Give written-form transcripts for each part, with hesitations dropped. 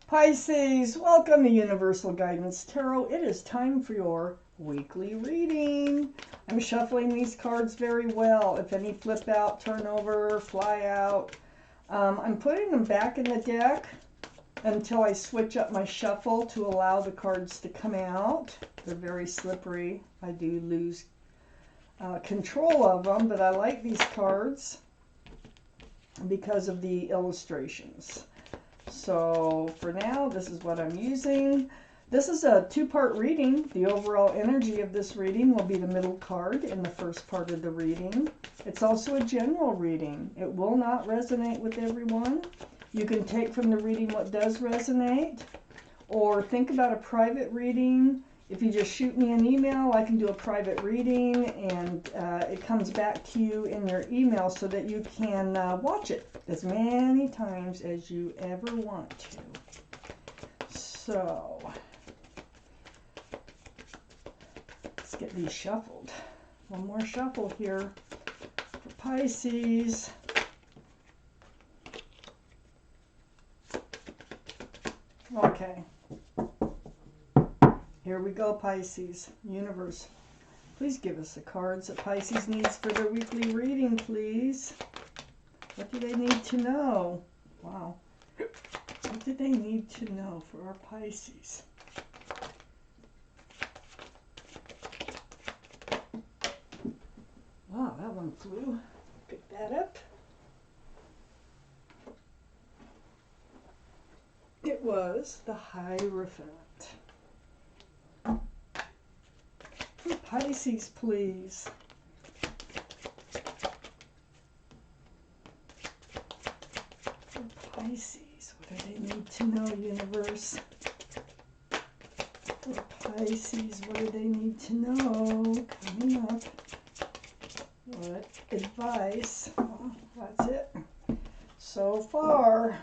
Pisces, welcome to Universal Guidance Tarot. It is time for your weekly reading. I'm shuffling these cards very well. If any flip out, turn over, fly out. I'm putting them back in the deck until I switch up my shuffle to allow the cards to come out. They're very slippery. I do lose control of them, but I like these cards because of the illustrations. So for now, this is what I'm using. This is a two-part reading. The overall energy of this reading will be the middle card in the first part of the reading. It's also a general reading. It will not resonate with everyone. You can take from the reading what does resonate, or think about a private reading. If you just shoot me an email, I can do a private reading, and it comes back to you in your email so that you can watch it as many times as you ever want to. So, let's get these shuffled. One more shuffle here for Pisces. Okay. Here we go, Pisces. Universe, please give us the cards that Pisces needs for their weekly reading, please. What do they need to know? Wow. What do they need to know for our Pisces? Wow, that one flew. Pick that up. It was the Hierophant. Pisces, please. For Pisces, what do they need to know, universe? For Pisces, what do they need to know? Coming up. What advice? Well, that's it so far.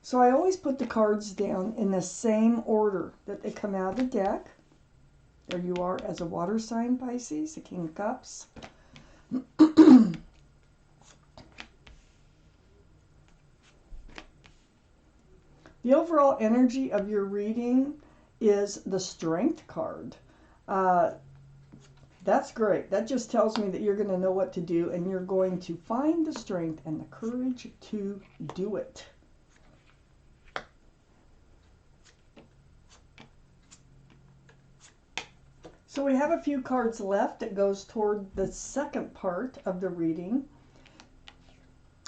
So I always put the cards down in the same order that they come out of the deck. There you are as a water sign, Pisces, the King of Cups. The overall energy of your reading is the Strength card. That's great. That just tells me that you're going to know what to do, and you're going to find the strength and the courage to do it. So we have a few cards left that goes toward the second part of the reading.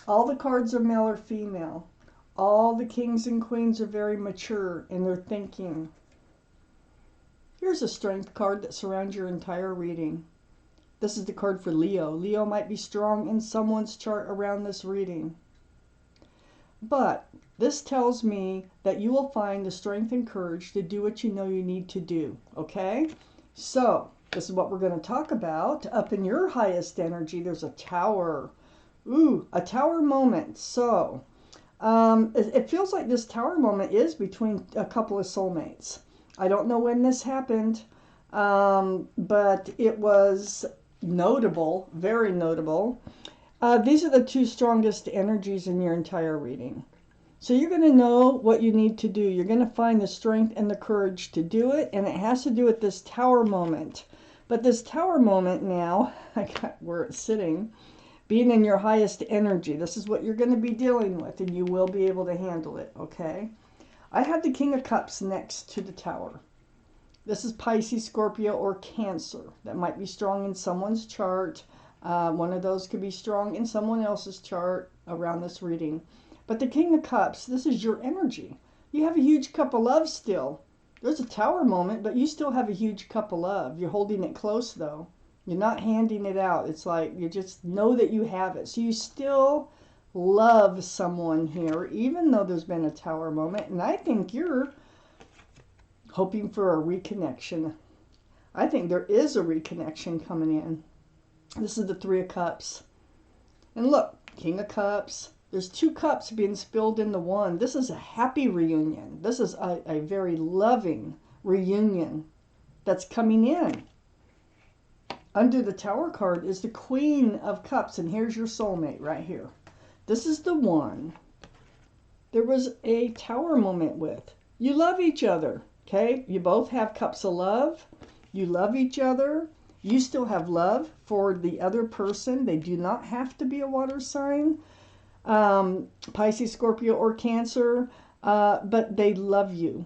All the cards are male or female. All the kings and queens are very mature in their thinking. Here's a strength card that surrounds your entire reading. This is the card for Leo. Leo might be strong in someone's chart around this reading. But this tells me that you will find the strength and courage to do what you know you need to do, okay? So, this is what we're going to talk about. Up in your highest energy, there's a tower. Ooh, a tower moment. So, it feels like this tower moment is between a couple of soulmates. I don't know when this happened, but it was notable, very notable. These are the two strongest energies in your entire reading. So you're going to know what you need to do. You're going to find the strength and the courage to do it, and it has to do with this tower moment. But this tower moment now, I got where it's sitting, being in your highest energy. This is what you're going to be dealing with, and you will be able to handle it, okay? I have the King of Cups next to the tower. This is Pisces, Scorpio, or Cancer. That might be strong in someone's chart. One of those could be strong in someone else's chart around this reading. But the King of Cups, this is your energy. You have a huge cup of love still. There's a tower moment, but you still have a huge cup of love. You're holding it close, though. You're not handing it out. It's like you just know that you have it. So you still love someone here, even though there's been a tower moment. And I think you're hoping for a reconnection. I think there is a reconnection coming in. This is the Three of Cups. And look, King of Cups. There's two cups being spilled into one. This is a happy reunion. This is a very loving reunion that's coming in. Under the Tower card is the Queen of Cups, and here's your soulmate right here. This is the one there was a tower moment with. You love each other, okay? You both have cups of love. You love each other. You still have love for the other person. They do not have to be a water sign, Pisces, Scorpio, or Cancer, but they love you.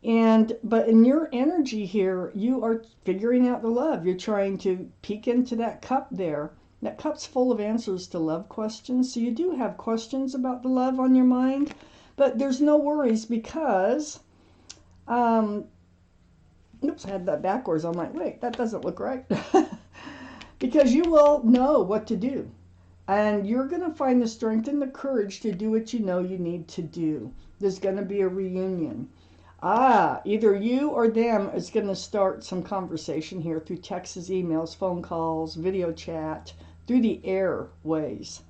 But in your energy here, you are figuring out the love. You're trying to peek into that cup there. That cup's full of answers to love questions. So you do have questions about the love on your mind, but there's no worries because, oops, I had that backwards. I'm like, wait, that doesn't look right. Because you will know what to do. And you're going to find the strength and the courage to do what you know you need to do. There's going to be a reunion. Either you or them is going to start some conversation here through texts, emails, phone calls, video chat, through the airways.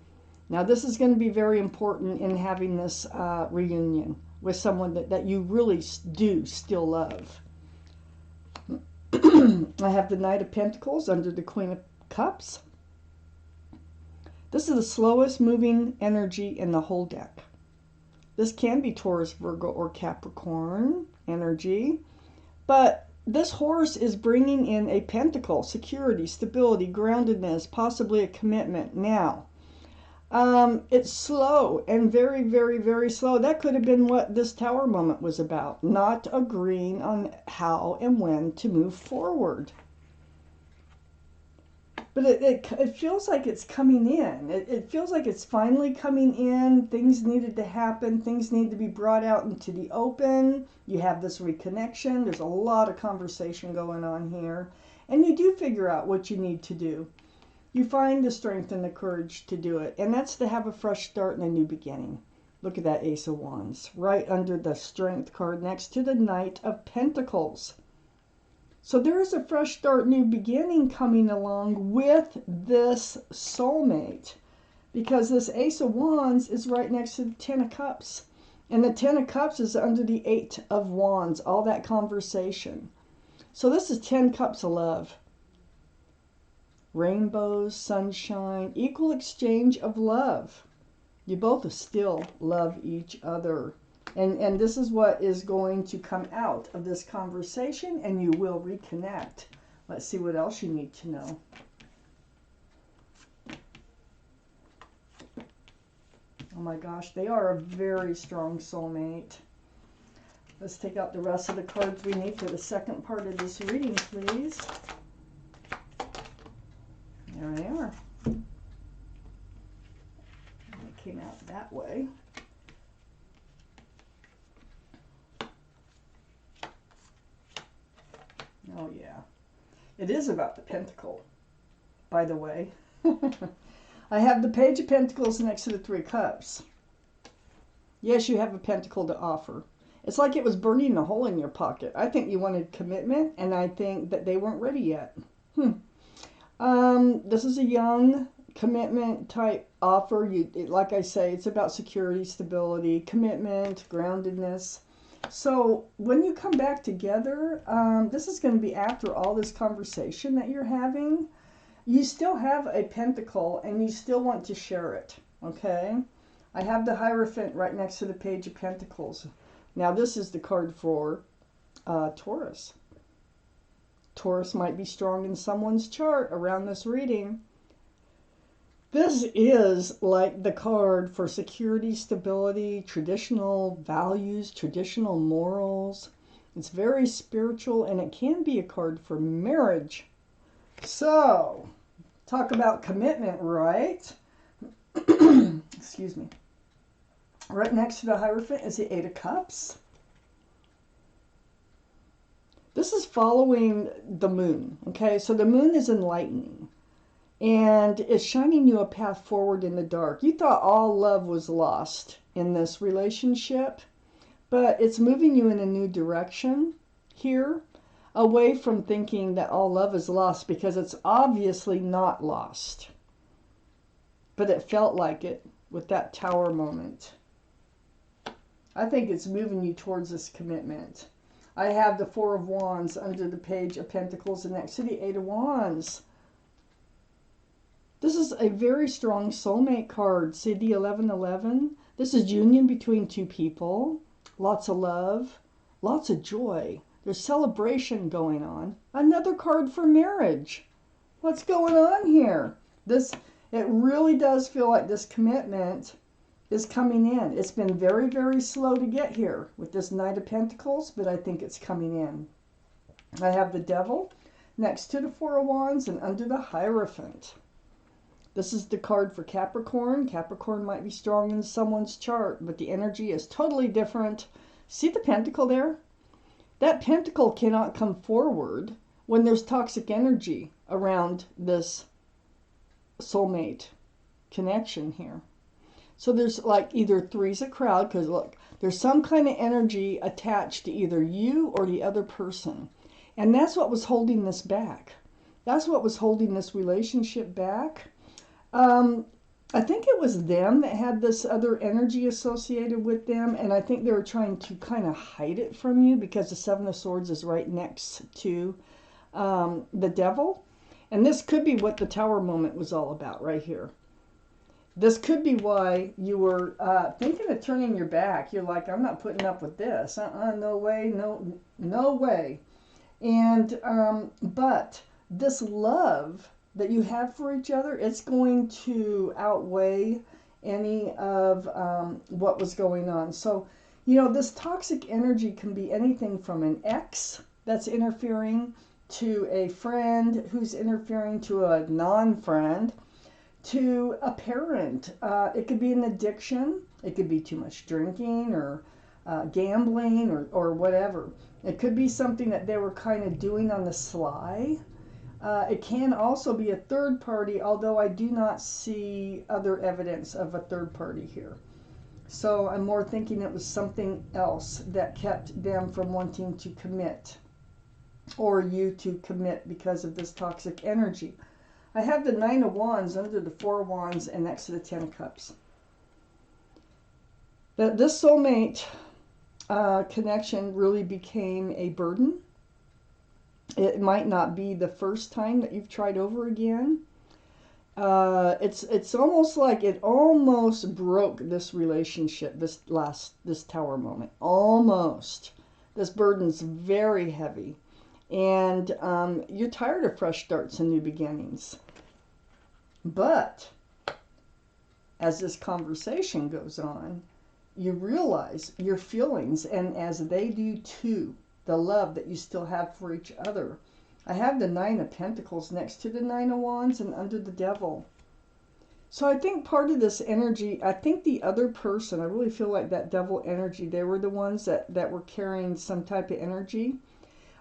Now, this is going to be very important in having this reunion with someone that you really do still love. I have the Knight of Pentacles under the Queen of Cups. This is the slowest moving energy in the whole deck. This can be Taurus, Virgo, or Capricorn energy. But this horse is bringing in a pentacle, security, stability, groundedness, possibly a commitment. Now, it's slow and very, very, very slow. That could have been what this tower moment was about. Not agreeing on how and when to move forward. But it feels like it's coming in. It feels like it's finally coming in. Things needed to happen. Things need to be brought out into the open. You have this reconnection. There's a lot of conversation going on here. And you do figure out what you need to do. You find the strength and the courage to do it. And that's to have a fresh start and a new beginning. Look at that Ace of Wands. Right under the Strength card next to the Knight of Pentacles. So there is a fresh start, new beginning coming along with this soulmate. Because this Ace of Wands is right next to the Ten of Cups. And the Ten of Cups is under the Eight of Wands, all that conversation. So this is 10 cups of love. Rainbows, sunshine, equal exchange of love. You both still love each other. And this is what is going to come out of this conversation, and you will reconnect. Let's see what else you need to know. Oh my gosh, they are a very strong soulmate. Let's take out the rest of the cards we need for the second part of this reading, please. There they are. They came out that way. Oh yeah, it is about the pentacle, by the way. I have the Page of Pentacles next to the Three Cups. Yes, you have a pentacle to offer. It's like it was burning a hole in your pocket. I think you wanted commitment, and I think that they weren't ready yet. This is a young commitment type offer. Like I say, it's about security, stability, commitment, groundedness. So when you come back together, this is going to be after all this conversation that you're having. You still have a pentacle and you still want to share it, okay? I have the Hierophant right next to the Page of Pentacles. Now this is the card for Taurus. Taurus might be strong in someone's chart around this reading. This is like the card for security, stability, traditional values, traditional morals. It's very spiritual, and it can be a card for marriage. So, talk about commitment, right? Excuse me. Right next to the Hierophant is the Eight of Cups. This is following the moon, okay? So the moon is enlightening. And it's shining you a path forward in the dark. You thought all love was lost in this relationship, but it's moving you in a new direction here, away from thinking that all love is lost, because it's obviously not lost. But it felt like it with that tower moment. I think it's moving you towards this commitment. I have the Four of Wands under the Page of Pentacles and next to the Eight of Wands. This is a very strong soulmate card. See the 1111? This is union between two people, lots of love, lots of joy. There's celebration going on. Another card for marriage. What's going on here? It really does feel like this commitment is coming in. It's been very, very slow to get here with this Knight of Pentacles, but I think it's coming in. I have the Devil next to the Four of Wands and under the Hierophant. This is the card for Capricorn. Capricorn might be strong in someone's chart, but the energy is totally different. See the pentacle there? That pentacle cannot come forward when there's toxic energy around this soulmate connection here. So there's like either three's a crowd, because look, there's some kind of energy attached to either you or the other person. And that's what was holding this back. That's what was holding this relationship back. I think it was them that had this other energy associated with them, and I think they were trying to kind of hide it from you because the Seven of Swords is right next to the Devil. And this could be what the Tower moment was all about right here. This could be why you were thinking of turning your back. You're like, I'm not putting up with this. No way, no way. And, but this love that you have for each other, it's going to outweigh any of what was going on. So, you know, this toxic energy can be anything from an ex that's interfering to a friend who's interfering to a non-friend to a parent. It could be an addiction. It could be too much drinking or gambling or whatever. It could be something that they were kind of doing on the sly. It can also be a third party, although I do not see other evidence of a third party here. So I'm more thinking it was something else that kept them from wanting to commit, or you to commit because of this toxic energy. I have the Nine of Wands under the Four of Wands and next to the Ten of Cups. That this soulmate connection really became a burden. It might not be the first time that you've tried over again. It's almost like it almost broke this relationship, this Tower moment. Almost. This burden's very heavy. And you're tired of fresh starts and new beginnings. But as this conversation goes on, you realize your feelings, and as they do too, the love that you still have for each other. I have the Nine of Pentacles next to the Nine of Wands and under the Devil. So I think part of this energy, I think the other person, I really feel like that Devil energy, they were the ones that were carrying some type of energy.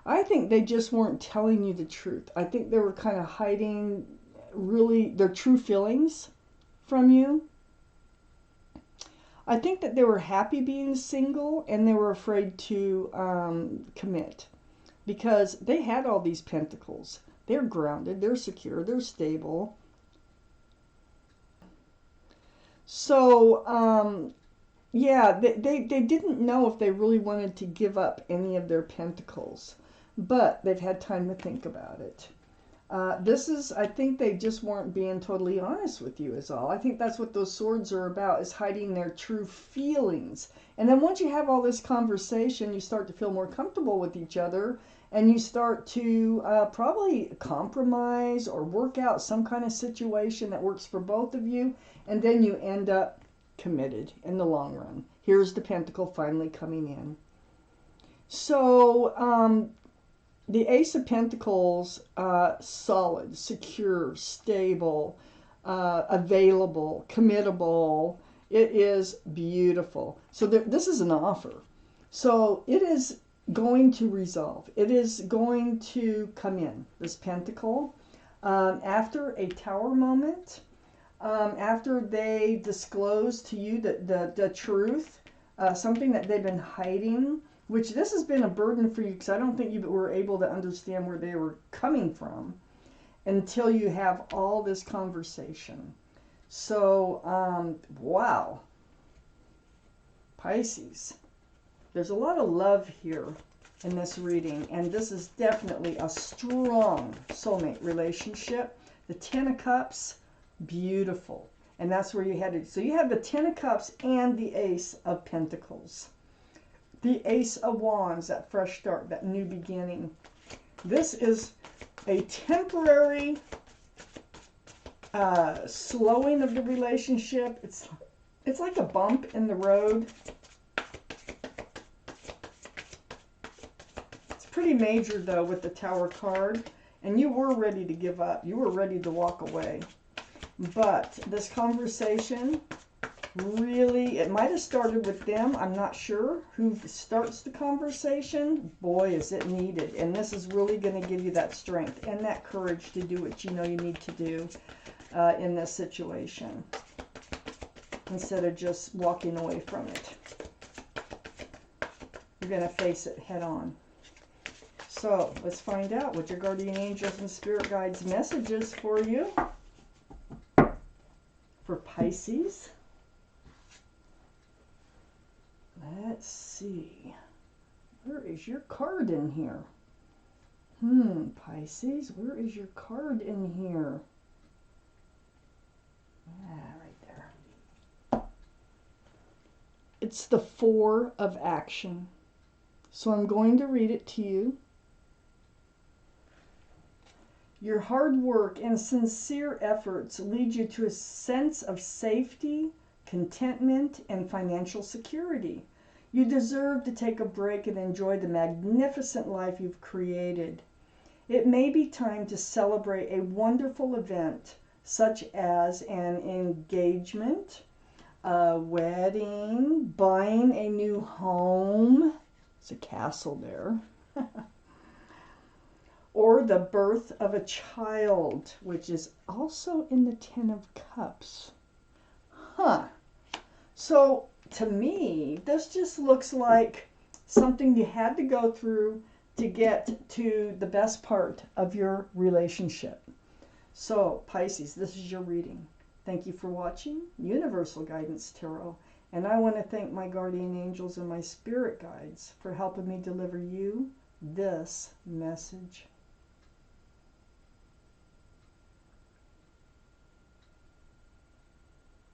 I think they just weren't telling you the truth. I think they were kind of hiding really their true feelings from you. I think that they were happy being single and they were afraid to commit because they had all these pentacles. They're grounded, they're secure, they're stable. So, yeah, they didn't know if they really wanted to give up any of their pentacles, but they've had time to think about it. I think they just weren't being totally honest with you is all. I think that's what those swords are about, is hiding their true feelings. And then once you have all this conversation, you start to feel more comfortable with each other, and you start to probably compromise or work out some kind of situation that works for both of you, and then you end up committed in the long run. Here's the Pentacle finally coming in. So, the Ace of Pentacles, solid, secure, stable, available, committable. It is beautiful. So this is an offer. So it is going to resolve. It is going to come in, this Pentacle. After a Tower moment, after they disclose to you the truth, something that they've been hiding, which this has been a burden for you because I don't think you were able to understand where they were coming from until you have all this conversation. So, wow. Pisces. There's a lot of love here in this reading, and this is definitely a strong soulmate relationship. The Ten of Cups, beautiful. And that's where you headed. So you have the Ten of Cups and the Ace of Pentacles. The Ace of Wands, that fresh start, that new beginning. This is a temporary slowing of the relationship. It's like a bump in the road. It's pretty major, though, with the Tower card. And you were ready to give up. You were ready to walk away. But this conversation, really, it might have started with them. I'm not sure who starts the conversation. Boy, is it needed. And this is really going to give you that strength and that courage to do what you know you need to do in this situation, instead of just walking away from it. You're going to face it head on. So let's find out what your guardian angels and spirit guides messages for you. For Pisces. Let's see. Where is your card in here? Pisces, where is your card in here? Right there. It's the Four of Action. So I'm going to read it to you. Your hard work and sincere efforts lead you to a sense of safety, contentment, and financial security. You deserve to take a break and enjoy the magnificent life you've created. It may be time to celebrate a wonderful event, such as an engagement, a wedding, buying a new home. It's a castle there. Or the birth of a child, which is also in the Ten of Cups. So, to me, this just looks like something you had to go through to get to the best part of your relationship. So, Pisces, this is your reading. Thank you for watching Universal Guidance Tarot. And I want to thank my guardian angels and my spirit guides for helping me deliver you this message.